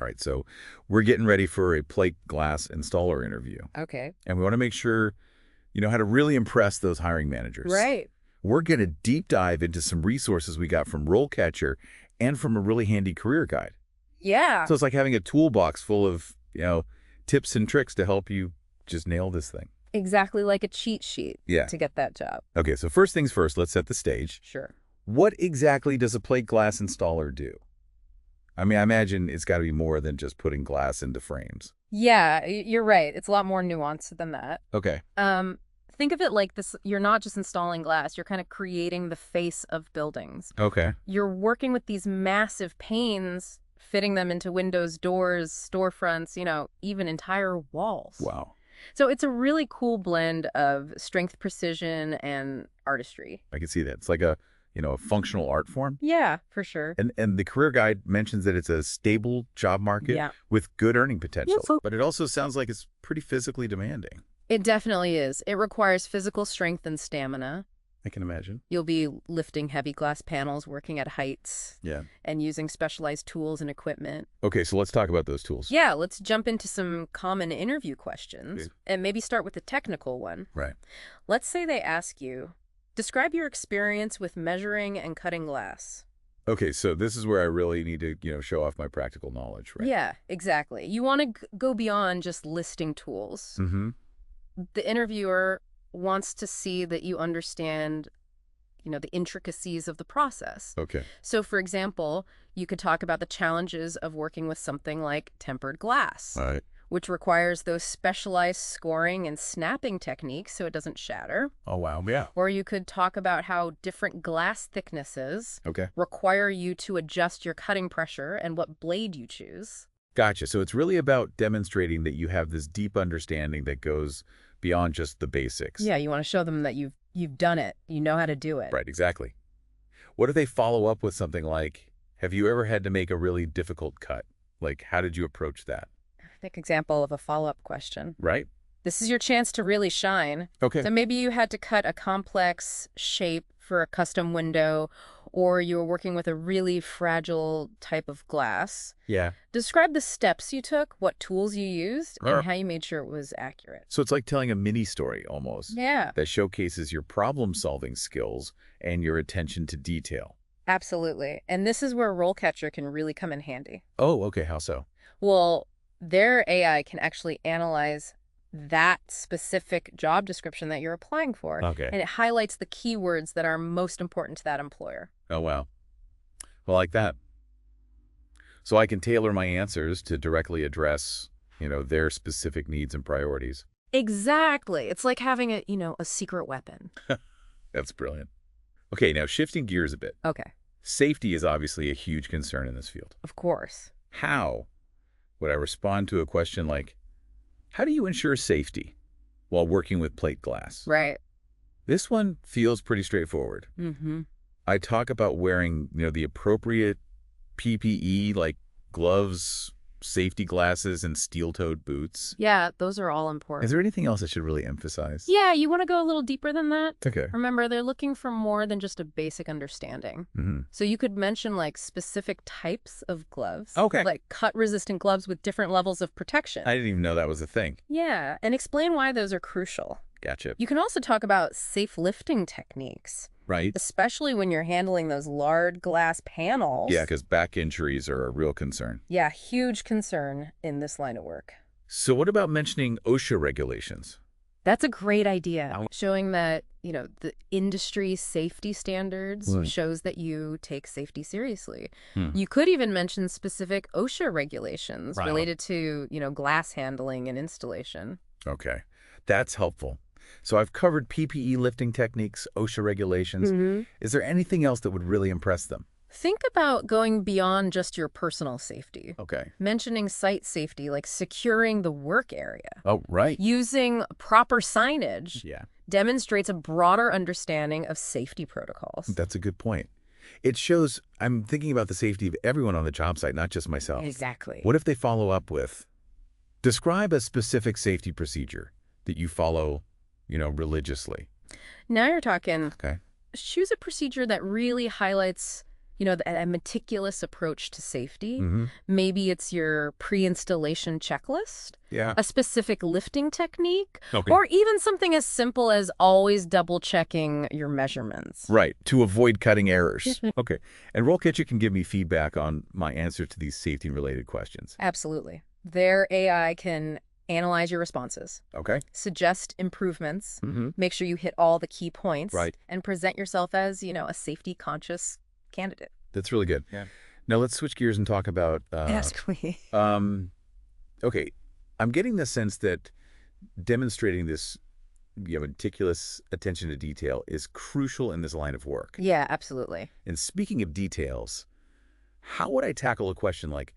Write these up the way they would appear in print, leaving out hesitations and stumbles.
All right, so we're getting ready for a plate glass installer interview. Okay. And we want to make sure you know how to really impress those hiring managers. Right. We're going to deep dive into some resources we got from RoleCatcher and from a really handy career guide. Yeah. So it's like having a toolbox full of, tips and tricks to help you just nail this thing. Exactly like a cheat sheet Yeah. to get that job. Okay, so first things first, let's set the stage. Sure. What exactly does a plate glass installer do? I mean, I imagine it's got to be more than just putting glass into frames. Yeah, you're right. It's a lot more nuanced than that. Okay. Think of it like this. You're not just installing glass. You're kind of creating the face of buildings. Okay. You're working with these massive panes, fitting them into windows, doors, storefronts, even entire walls. Wow. So it's a really cool blend of strength, precision, and artistry. I can see that. It's like a functional art form. Yeah, for sure. And the career guide mentions that it's a stable job market Yeah. with good earning potential. Yeah. But it also sounds like it's pretty physically demanding. It definitely is. It requires physical strength and stamina. I can imagine. You'll be lifting heavy glass panels, working at heights, Yeah. and using specialized tools and equipment. Okay, so let's talk about those tools. Yeah, let's jump into some common interview questions Okay. and maybe start with the technical one. Right. Let's say they ask you, describe your experience with measuring and cutting glass. Okay, so this is where I really need to, show off my practical knowledge, right? Yeah, exactly. You want to go beyond just listing tools. Mm-hmm. The interviewer wants to see that you understand, the intricacies of the process. Okay. So, for example, you could talk about the challenges of working with something like tempered glass, All right. which requires those specialized scoring and snapping techniques so it doesn't shatter. Oh, wow. Yeah. Or you could talk about how different glass thicknesses Okay. require you to adjust your cutting pressure and what blade you choose. Gotcha. So it's really about demonstrating that you have this deep understanding that goes beyond just the basics. Yeah, you want to show them that you've done it. You know how to do it. Right, exactly. What if they follow up with something like, have you ever had to make a really difficult cut? Like, how did you approach that? Perfect example of a follow-up question. Right? This is your chance to really shine. Okay. So maybe you had to cut a complex shape for a custom window, or you were working with a really fragile type of glass. Yeah. Describe the steps you took, what tools you used, Sure. and how you made sure it was accurate. So it's like telling a mini story almost. Yeah, That showcases your problem-solving skills and your attention to detail. absolutely. And this is where RoleCatcher can really come in handy. Oh, okay. How so? Well, their AI can actually analyze that specific job description that you're applying for. Okay. And it highlights the keywords that are most important to that employer. Oh, wow. Well, like that. So I can tailor my answers to directly address, their specific needs and priorities. Exactly. It's like having a secret weapon. That's brilliant. Okay, now shifting gears a bit. Okay, Safety is obviously a huge concern in this field. of course. How would I respond to a question like, how do you ensure safety while working with plate glass? Right. This one feels pretty straightforward. Mm-hmm. I talk about wearing, the appropriate PPE like gloves, safety glasses, and steel-toed boots. Yeah, those are all important. Is there anything else I should really emphasize? Yeah, you want to go a little deeper than that? Okay. Remember, they're looking for more than just a basic understanding. Mm-hmm. So you could mention specific types of gloves. Okay. Like cut-resistant gloves with different levels of protection. I didn't even know that was a thing. Yeah, and explain why those are crucial. Gotcha. You can also talk about safe lifting techniques, Right? especially when you're handling those large glass panels. Yeah, because back injuries are a real concern. Yeah, huge concern in this line of work. So what about mentioning OSHA regulations? That's a great idea. Oh. Showing that, the industry safety standards Right. shows that you take safety seriously. Hmm. You could even mention specific OSHA regulations Right. related to, glass handling and installation. Okay, that's helpful. So I've covered PPE lifting techniques, OSHA regulations. Mm-hmm. Is there anything else that would really impress them? Think about going beyond just your personal safety. Okay. Mentioning site safety, like securing the work area. Oh, right. Using proper signage Yeah, demonstrates a broader understanding of safety protocols. that's a good point. It shows I'm thinking about the safety of everyone on the job site, not just myself. Exactly. What if they follow up with, describe a specific safety procedure that you follow, religiously? Now you're talking. Okay. Choose a procedure that really highlights, a meticulous approach to safety. Mm-hmm. Maybe it's your pre-installation checklist, Yeah. a specific lifting technique, Okay. or even something as simple as always double-checking your measurements. Right, to avoid cutting errors. Okay. And RoleCatcher can give me feedback on my answer to these safety-related questions. Absolutely. Their AI can analyze your responses, Okay. suggest improvements, Mm-hmm. make sure you hit all the key points, Right. and present yourself as, a safety-conscious candidate. That's really good. Yeah. Now let's switch gears and talk about, Ask me. okay, I'm getting the sense that demonstrating this meticulous attention to detail is crucial in this line of work. Yeah, absolutely. And speaking of details, how would I tackle a question like,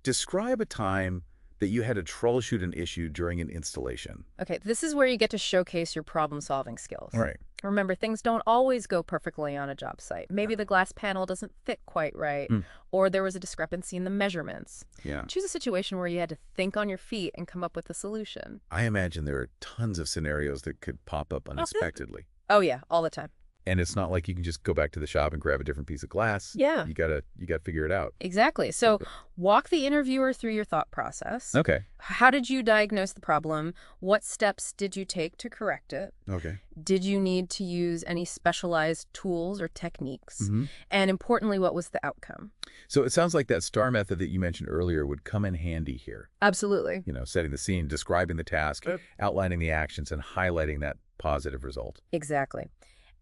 describe a time that you had to troubleshoot an issue during an installation? Okay, this is where you get to showcase your problem-solving skills. All right. Remember, things don't always go perfectly on a job site. Maybe the glass panel doesn't fit quite right, or there was a discrepancy in the measurements. Yeah. Choose a situation where you had to think on your feet and come up with a solution. I imagine there are tons of scenarios that could pop up unexpectedly. Oh, yeah, all the time. And it's not like you can just go back to the shop and grab a different piece of glass. Yeah. You gotta figure it out. Exactly. So walk the interviewer through your thought process. Okay. How did you diagnose the problem? What steps did you take to correct it? Okay. Did you need to use any specialized tools or techniques? Mm-hmm. And importantly, what was the outcome? So it sounds like that STAR method that you mentioned earlier would come in handy here. Absolutely. Setting the scene, describing the task, outlining the actions, and highlighting that positive result. Exactly.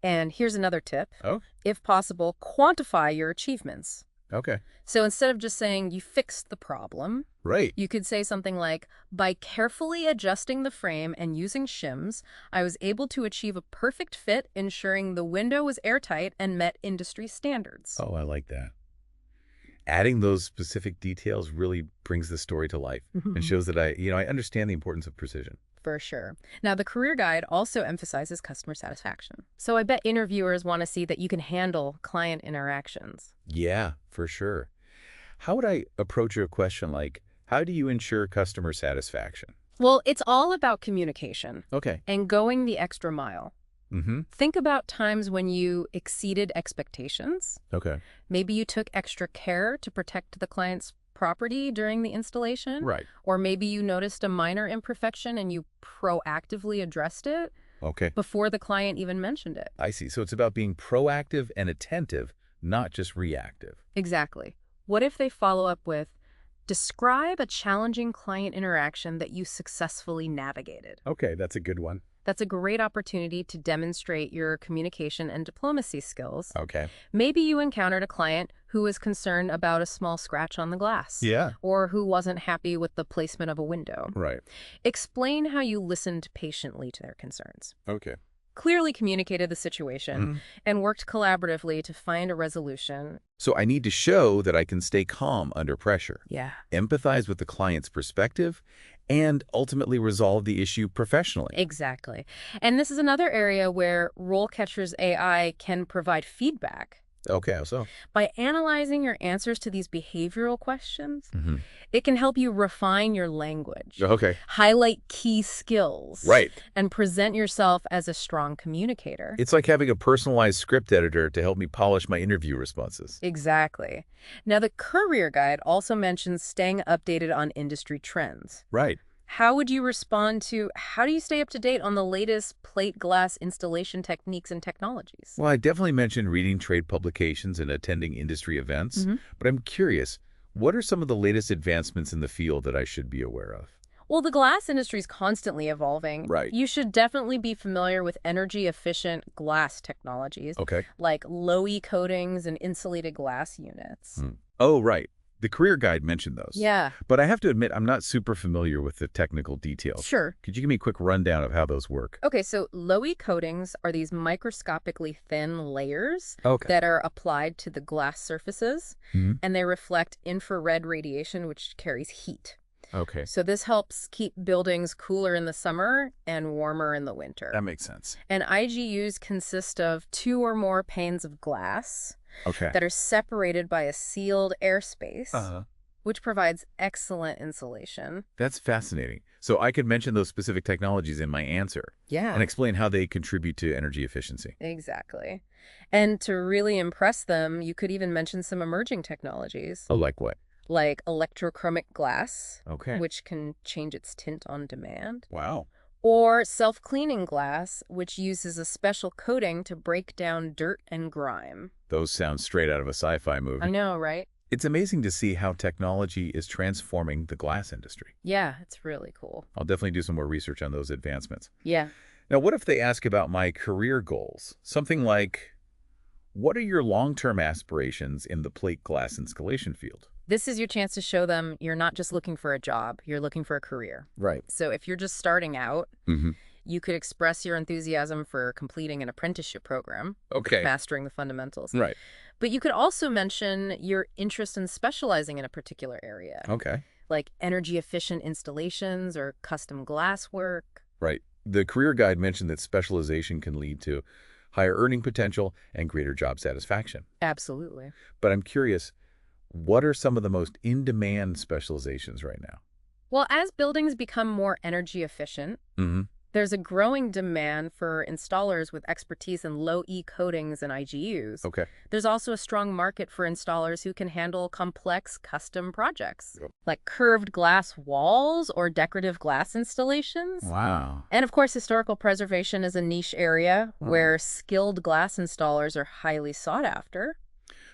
And here's another tip. Oh? If possible, quantify your achievements. Okay. So instead of just saying you fixed the problem, Right. you could say something like, by carefully adjusting the frame and using shims, I was able to achieve a perfect fit, ensuring the window was airtight and met industry standards. Oh, I like that. Adding those specific details really brings the story to life and shows that I understand the importance of precision. For sure. Now, the career guide also emphasizes customer satisfaction. So I bet interviewers want to see that you can handle client interactions. Yeah, for sure. How would I approach a question like, how do you ensure customer satisfaction? Well, it's all about communication Okay. and going the extra mile. Mm-hmm. Think about times when you exceeded expectations. Okay. Maybe you took extra care to protect the client's property during the installation. Right. Or maybe you noticed a minor imperfection and you proactively addressed it Okay. before the client even mentioned it. I see. So it's about being proactive and attentive, not just reactive. Exactly. What if they follow up with, describe a challenging client interaction that you successfully navigated? Okay, that's a good one. That's a great opportunity to demonstrate your communication and diplomacy skills. Okay. Maybe you encountered a client who was concerned about a small scratch on the glass. Yeah. Or who wasn't happy with the placement of a window. Right. Explain how you listened patiently to their concerns. Okay. Clearly communicated the situation and worked collaboratively to find a resolution. So I need to show that I can stay calm under pressure, Yeah. empathize with the client's perspective, and ultimately resolve the issue professionally. Exactly. And this is another area where RoleCatcher's AI can provide feedback. Okay, so. By analyzing your answers to these behavioral questions, it can help you refine your language, Okay. highlight key skills, Right. and present yourself as a strong communicator. It's like having a personalized script editor to help me polish my interview responses. Exactly. Now, the career guide also mentions staying updated on industry trends. Right. How would you respond to, how do you stay up to date on the latest plate glass installation techniques and technologies? Well, I definitely mentioned reading trade publications and attending industry events, but I'm curious, what are some of the latest advancements in the field that I should be aware of? Well, the glass industry is constantly evolving. Right. You should definitely be familiar with energy-efficient glass technologies, Okay. like low-E coatings and insulated glass units. Oh, right. The career guide mentioned those. Yeah. But I have to admit, I'm not super familiar with the technical details. Sure. Could you give me a quick rundown of how those work? Okay, so low-E coatings are these microscopically thin layers Okay. that are applied to the glass surfaces, Mhm. and they reflect infrared radiation, which carries heat. Okay. So this helps keep buildings cooler in the summer and warmer in the winter. That makes sense. And IGUs consist of 2 or more panes of glass Okay. that are separated by a sealed airspace. which provides excellent insulation. That's fascinating. So I could mention those specific technologies in my answer and Yeah, explain how they contribute to energy efficiency. exactly. And to really impress them, you could even mention some emerging technologies, Oh, like what? like electrochromic glass, Okay. which can change its tint on demand, Wow. or self-cleaning glass, which uses a special coating to break down dirt and grime. Those sound straight out of a sci-fi I movie. know, right? It's amazing to see how technology is transforming the glass industry. Yeah, it's really cool. I'll definitely do some more research on those advancements. Yeah. Now, what if they ask about my career goals? Something like, what are your long-term aspirations in the plate glass installation field? This is your chance to show them you're not just looking for a job, you're looking for a career. Right. So if you're just starting out, Mm-hmm. you could express your enthusiasm for completing an apprenticeship program, Okay. mastering the fundamentals. Right. But you could also mention your interest in specializing in a particular area, Okay. like energy efficient installations or custom glass work. Right. The career guide mentioned that specialization can lead to higher earning potential and greater job satisfaction. Absolutely. But I'm curious, what are some of the most in-demand specializations right now? Well, as buildings become more energy efficient, Mm-hmm. there's a growing demand for installers with expertise in low-E coatings and IGUs. Okay. There's also a strong market for installers who can handle complex custom projects, Yep. like curved glass walls or decorative glass installations. Wow. And of course, historical preservation is a niche area Hmm. where skilled glass installers are highly sought after.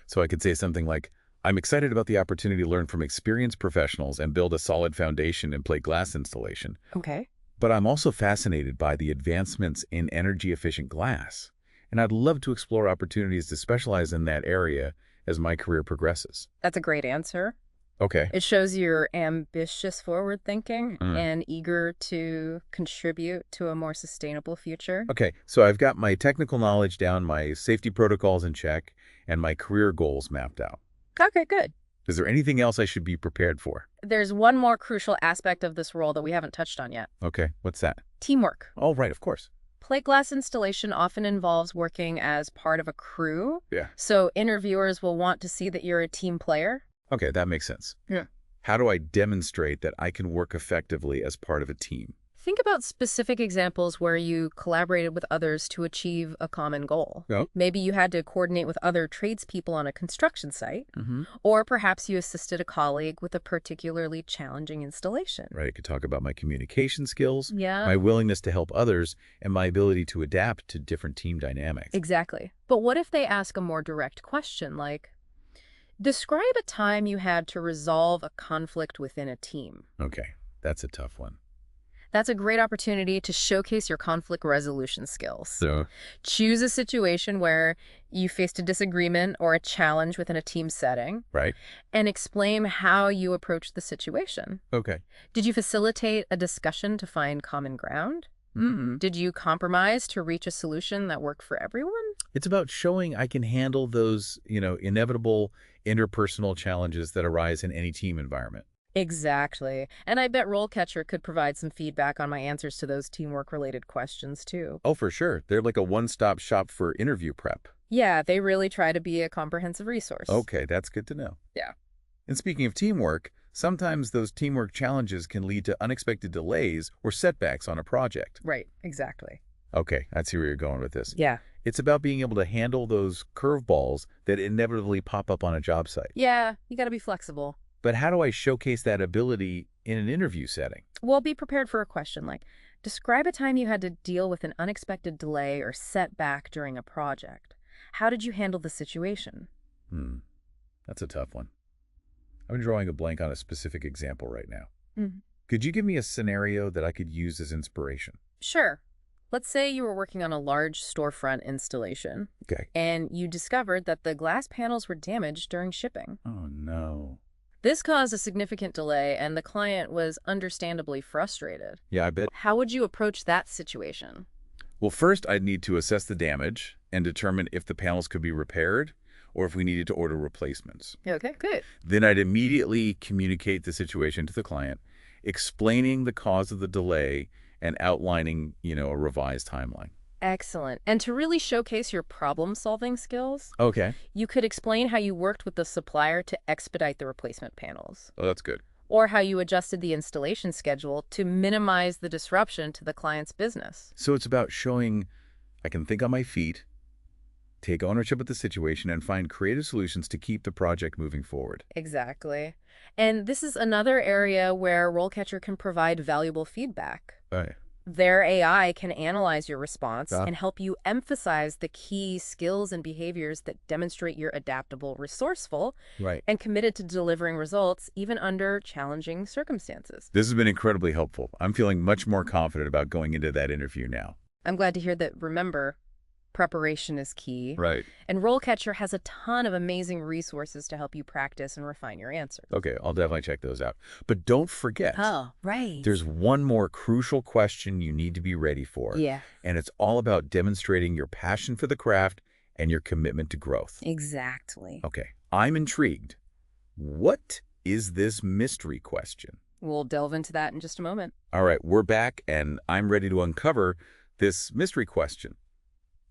So I could say something like, I'm excited about the opportunity to learn from experienced professionals and build a solid foundation in plate glass installation. Okay. But I'm also fascinated by the advancements in energy-efficient glass, and I'd love to explore opportunities to specialize in that area as my career progresses. That's a great answer. Okay. It shows you're ambitious, forward-thinking, Mm. and eager to contribute to a more sustainable future. Okay, so I've got my technical knowledge down, my safety protocols in check, and my career goals mapped out. Okay, good. Is there anything else I should be prepared for? There's one more crucial aspect of this role that we haven't touched on yet. Okay, what's that? Teamwork. Oh, right, of course. Plate glass installation often involves working as part of a crew, Yeah. so interviewers will want to see that you're a team player. Okay, that makes sense. Yeah. How do I demonstrate that I can work effectively as part of a team? Think about specific examples where you collaborated with others to achieve a common goal. Oh. Maybe you had to coordinate with other tradespeople on a construction site, Mm-hmm. or perhaps you assisted a colleague with a particularly challenging installation. Right, I could talk about my communication skills, Yeah. my willingness to help others, and my ability to adapt to different team dynamics. Exactly. But what if they ask a more direct question like, describe a time you had to resolve a conflict within a team? Okay, that's a tough one. That's a great opportunity to showcase your conflict resolution skills. So, Choose a situation where you faced a disagreement or a challenge within a team setting right? and explain how you approached the situation. Okay. Did you facilitate a discussion to find common ground? Mm-hmm. Did you compromise to reach a solution that worked for everyone? It's about showing I can handle those, inevitable interpersonal challenges that arise in any team environment. Exactly. And I bet RoleCatcher could provide some feedback on my answers to those teamwork-related questions, too. Oh, for sure. They're like a one-stop shop for interview prep. Yeah, they really try to be a comprehensive resource. Okay, that's good to know. Yeah. And speaking of teamwork, sometimes those teamwork challenges can lead to unexpected delays or setbacks on a project. Right, exactly. Okay, I see where you're going with this. Yeah. It's about being able to handle those curveballs that inevitably pop up on a job site. Yeah, you got to be flexible. But how do I showcase that ability in an interview setting? Well, be prepared for a question like, describe a time you had to deal with an unexpected delay or setback during a project. How did you handle the situation? That's a tough one. I'm drawing a blank on a specific example right now. Mhm. Could you give me a scenario that I could use as inspiration? Sure. Let's say you were working on a large storefront installation Okay. and you discovered that the glass panels were damaged during shipping. Oh, no. This caused a significant delay and the client was understandably frustrated. Yeah, I bet. How would you approach that situation? Well, first, I'd need to assess the damage and determine if the panels could be repaired or if we needed to order replacements. Okay, good. Then I'd immediately communicate the situation to the client, explaining the cause of the delay and outlining, a revised timeline. Excellent. And to really showcase your problem-solving skills, Okay. you could explain how you worked with the supplier to expedite the replacement panels, Oh, that's good. or how you adjusted the installation schedule to minimize the disruption to the client's business. So it's about showing I can think on my feet, take ownership of the situation, and find creative solutions to keep the project moving forward. Exactly. And this is another area where RoleCatcher can provide valuable feedback. Right. Their AI can analyze your response Ah, and help you emphasize the key skills and behaviors that demonstrate you're adaptable, resourceful, right. and committed to delivering results even under challenging circumstances. This has been incredibly helpful. I'm feeling much more confident about going into that interview now. I'm glad to hear that. Remember, preparation is key. Right. And RoleCatcher has a ton of amazing resources to help you practice and refine your answers. Okay, I'll definitely check those out. But don't forget, Oh, right. there's one more crucial question you need to be ready for. Yeah, And it's all about demonstrating your passion for the craft and your commitment to growth. exactly. Okay, I'm intrigued. What is this mystery question? We'll delve into that in just a moment. All right, we're back, and I'm ready to uncover this mystery question.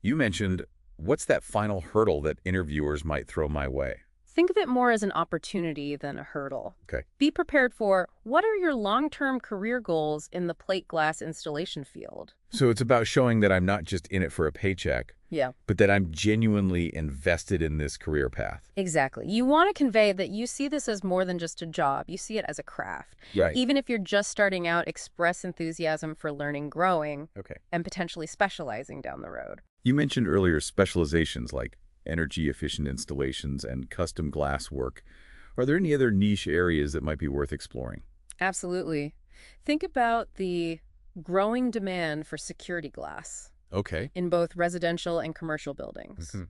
You mentioned, what's that final hurdle that interviewers might throw my way? Think of it more as an opportunity than a hurdle. Okay. Be prepared for what are your long-term career goals in the plate glass installation field? So it's about showing that I'm not just in it for a paycheck, Yeah, but that I'm genuinely invested in this career path. exactly. You want to convey that you see this as more than just a job. You see it as a craft. Right. Even if you're just starting out, express enthusiasm for learning, growing, Okay. and potentially specializing down the road. You mentioned earlier specializations like energy-efficient installations and custom glass work. Are there any other niche areas that might be worth exploring? Absolutely. Think about the growing demand for security glass Okay. in both residential and commercial buildings, Mhm.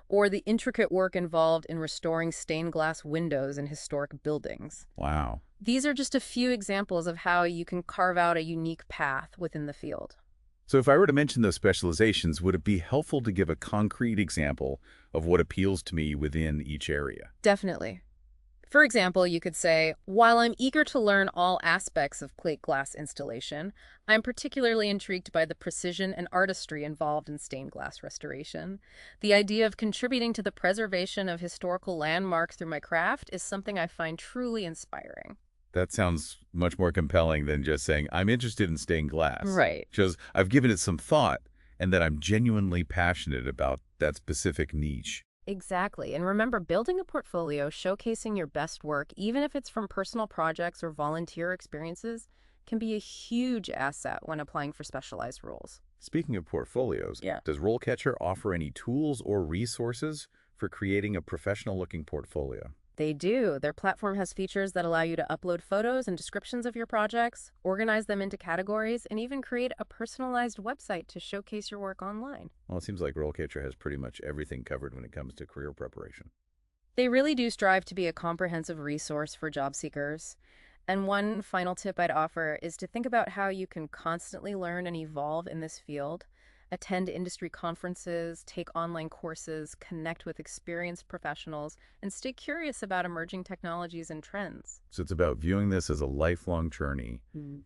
or the intricate work involved in restoring stained glass windows in historic buildings. Wow. These are just a few examples of how you can carve out a unique path within the field. So if I were to mention those specializations, would it be helpful to give a concrete example of what appeals to me within each area? Definitely. For example, you could say, while I'm eager to learn all aspects of plate glass installation, I'm particularly intrigued by the precision and artistry involved in stained glass restoration. The idea of contributing to the preservation of historical landmarks through my craft is something I find truly inspiring. That sounds much more compelling than just saying, I'm interested in stained glass. Right. Shows I've given it some thought and that I'm genuinely passionate about that specific niche. Exactly. And remember, building a portfolio showcasing your best work, even if it's from personal projects or volunteer experiences, can be a huge asset when applying for specialized roles. Speaking of portfolios, Yeah. does RoleCatcher offer any tools or resources for creating a professional-looking portfolio? They do. Their platform has features that allow you to upload photos and descriptions of your projects, organize them into categories, and even create a personalized website to showcase your work online. Well, it seems like RoleCatcher has pretty much everything covered when it comes to career preparation. They really do strive to be a comprehensive resource for job seekers. And one final tip I'd offer is to think about how you can constantly learn and evolve in this field. Attend industry conferences, take online courses, connect with experienced professionals, and stay curious about emerging technologies and trends. So it's about viewing this as a lifelong journey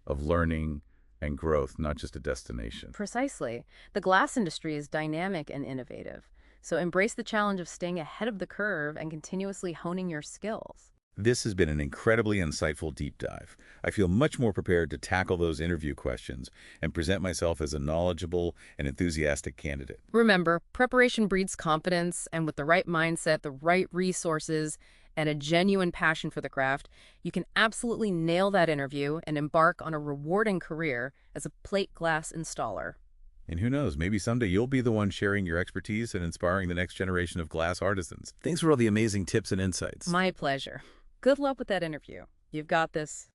of learning and growth, not just a destination. Precisely. The glass industry is dynamic and innovative, so embrace the challenge of staying ahead of the curve and continuously honing your skills. This has been an incredibly insightful deep dive. I feel much more prepared to tackle those interview questions and present myself as a knowledgeable and enthusiastic candidate. Remember, preparation breeds confidence, and with the right mindset, the right resources, and a genuine passion for the craft, you can absolutely nail that interview and embark on a rewarding career as a plate glass installer. And who knows, maybe someday you'll be the one sharing your expertise and inspiring the next generation of glass artisans. Thanks for all the amazing tips and insights. My pleasure. Good luck with that interview. You've got this.